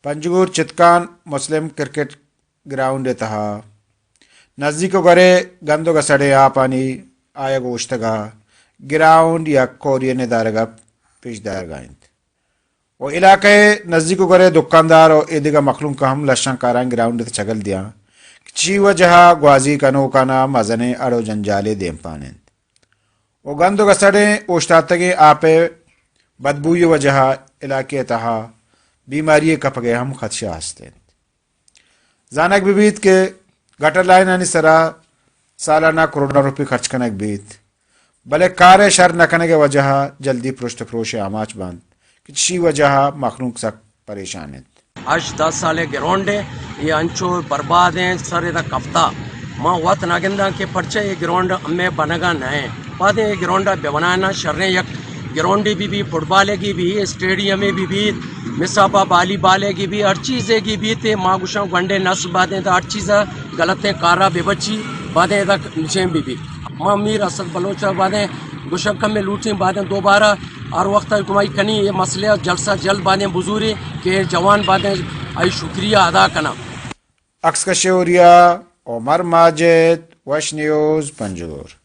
پنجگور چتکان مسلم cricket ground تہا نزدیک گرے گندو گسڑے آپانی آیا گوشتگا گراؤنڈ یا کورین دارگا پیش دارگائند و علاقے نزدیک گرے دکاندار و ایدگا مخلوم کا ہم لشن کاران گراؤنڈ چگل دیا چی وجہ گوازی کنو کانا مزنے اڑو جنجالے دیم پانند و گندو گسڑے اوشتاتگے آپے بدبوئی وجہ علاقے تہا بیماری کپگے ہم خدشہ ہستے زانک بھی بیت کے گٹر لائن آنی سرا سالانہ کروڑا روپی خرچ کنک بیت بلے کار شر نکنے کے وجہ جلدی پرشت فروش آماچ باند کچھ وجہ مخلوق سک پریشان ہیں. آج 10 سالے گراؤنڈ ہے یہ انچو برباد ہیں سر دا کفتا ماں وقت ناگندہ کے پرچے یہ گراؤنڈ ہمیں بنگا نہ ہے بعد یہ گراؤنڈ بے بنانا شرنے یک گراؤنڈی بھی فٹ بالے کی بھی اسٹیڈیم بھی مسابہ والی بالے کی بھی ہر چیزیں کی بھی تھے ماں گوشاں گنڈے نس باتیں تو ہر چیز غلط ہیں کارا بے بچی باتیں تک نیچے بھی ماں میر اسد بلوچہ باتیں گوشاں کم میں لوٹیں باتیں دوبارہ ہر وقت کمائی کنی یہ مسئلہ جلسہ جلد باتیں بزوری کہ جوان باتیں آئی شکریہ ادا کنا. اکس کشوریا عمر ماجد وش نیوز پنجگور.